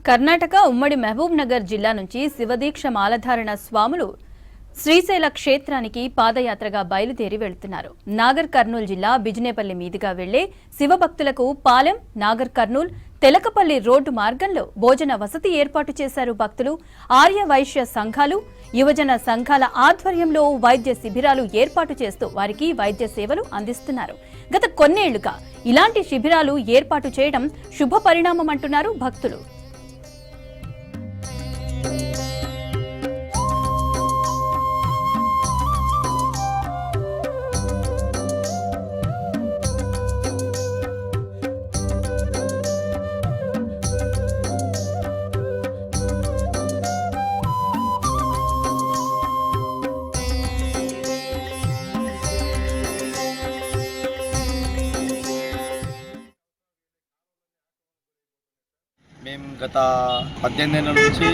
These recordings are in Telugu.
కర్ణాటక ఉమ్మడి మహబూబ్ నగర్ జిల్లా నుంచి శివదీక్ష మాలధారణ స్వాములు శ్రీశైల క్షేత్రానికి పాదయాత్రగా బయలుదేరి వెళ్తున్నారు. నాగర్ కర్నూల్ జిల్లా బిజినేపల్లి మీదుగా వెళ్లే శివభక్తులకు పాలెం, నాగర్ కర్నూల్, తెలకపల్లి రోడ్డు మార్గంలో భోజన వసతి ఏర్పాటు చేశారు భక్తులు. ఆర్య వైశ్య సంఘాలు, యువజన సంఘాల ఆధ్వర్యంలో వైద్య శిబిరాలు ఏర్పాటు చేస్తూ వారికి వైద్య సేవలు అందిస్తున్నారు. గత కొన్నేళ్లుగా ఇలాంటి శిబిరాలు ఏర్పాటు చేయడం శుభ పరిణామమంటున్నారు భక్తులు. మేము గత 18 ఏళ్ళ నుంచి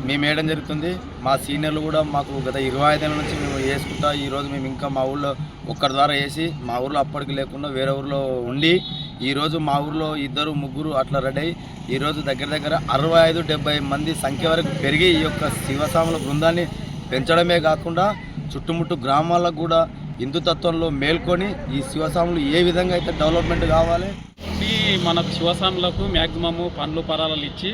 మేము వేయడం జరుగుతుంది. మా సీనియర్లు కూడా మాకు గత 25 ఏళ్ళ నుంచి మేము వేసుకుంటా. ఈరోజు మేము ఇంకా మా ఊళ్ళో ఒక్కరి ద్వారా వేసి మా ఊళ్ళో అప్పటికి లేకుండా వేరే ఊళ్ళో ఉండి ఈరోజు మా ఊళ్ళో 2-3 అట్లా రెడీ అయ్యి ఈరోజు దగ్గర 65-70 మంది సంఖ్య వరకు పెరిగి ఈ యొక్క శివస్వాముల బృందాన్ని పెంచడమే కాకుండా చుట్టుముట్టు గ్రామాలకు కూడా హిందుతత్వంలో మేల్కొని ఈ శివస్వాములు ఏ విధంగా అయితే డెవలప్మెంట్ కావాలి, మనకు శివస్వాములకు మ్యాక్సిమము పండ్లు పరాలు ఇచ్చి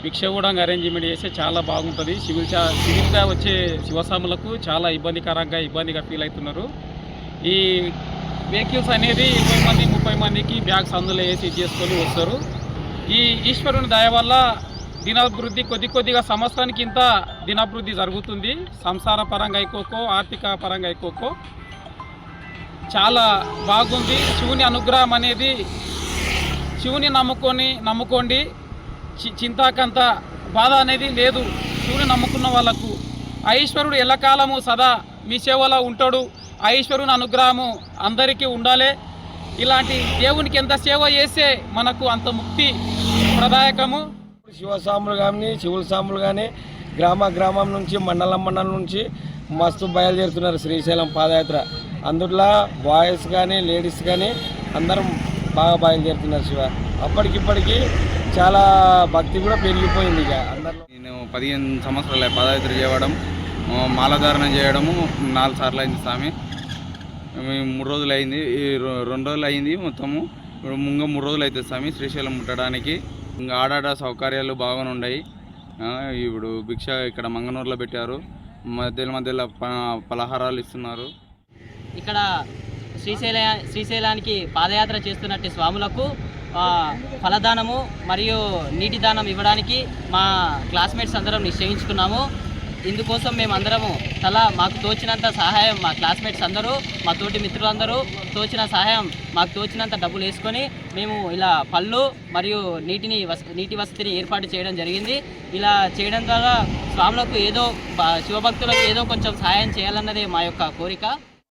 భిక్ష కూడా అరేంజ్మెంట్ చేస్తే చాలా బాగుంటుంది. సివిల్గా వచ్చే శివస్వాములకు చాలా ఇబ్బందిగా ఫీల్ అవుతున్నారు. ఈ వెహికల్స్ అనేది 20 మంది 30 మందికి బ్యాగ్స్ అందులో వేసి చేసుకొని వస్తారు. ఈ ఈశ్వరుని దయ వల్ల దినాభివృద్ధి కొద్దిగా సంవత్సరానికి ఇంత దినాభివృద్ధి జరుగుతుంది. సంసార పరంగా అయిపోకో, ఆర్థిక పరంగా అయిపోకో చాలా బాగుంది. శివుని అనుగ్రహం అనేది శివుని నమ్ముకోండి, చింతాకంత బాధ అనేది లేదు. శివుని నమ్ముకున్న వాళ్ళకు ఆ ఈశ్వరుడు ఎల్లకాలము సదా మీ సేవలో ఉంటాడు. ఆ ఈశ్వరుని అనుగ్రహము అందరికీ ఉండాలి. ఇలాంటి దేవునికి ఎంత సేవ చేస్తే మనకు అంత ముక్తి ప్రదాయకము. శివస్వాములు కానీ శివుల స్వాములు కానీ గ్రామం నుంచి మండలం నుంచి మస్తు బయలుదేరుతున్నారు శ్రీశైలం పాదయాత్ర. అందులో బాయ్స్ కానీ లేడీస్ కానీ అందరం బాగా బయలుదేరుతున్నారు. శివ అప్పటికిప్పటికీ చాలా భక్తి కూడా పెరిగిపోయింది. ఇక అందరిలో నేను 15 సంవత్సరాలు పాదయాత్ర చేయడం, మాలధారణ చేయడము 4 సార్లు అయింది స్వామి. 3 రోజులు అయింది, 2 రోజులు అయింది మొత్తము. ఇప్పుడు 3 రోజులు అవుతుంది స్వామి శ్రీశైలం ముట్టడానికి. ఇంకా ఆడాడ సౌకర్యాలు బాగానే ఉన్నాయి. ఇప్పుడు భిక్ష ఇక్కడ మంగనూరులో పెట్టారు, మధ్యలో పలహారాలు ఇస్తున్నారు. ఇక్కడ శ్రీశైలానికి పాదయాత్ర చేస్తున్నట్టు స్వాములకు ఫలదానము మరియు నీటి దానం ఇవ్వడానికి మా క్లాస్మేట్స్ అందరం నిశ్చయించుకున్నాము. ఇందుకోసం మేమందరము మాకు తోచినంత సహాయం, మా క్లాస్మేట్స్ అందరూ, మా తోటి మిత్రులందరూ తోచిన సహాయం, మాకు తోచినంత డబ్బులు వేసుకొని మేము ఇలా పళ్ళు మరియు నీటి వసతిని ఏర్పాటు చేయడం జరిగింది. ఇలా చేయడం ద్వారా స్వాములకు శివభక్తులకు ఏదో కొంచెం సహాయం చేయాలన్నదే మా యొక్క కోరిక.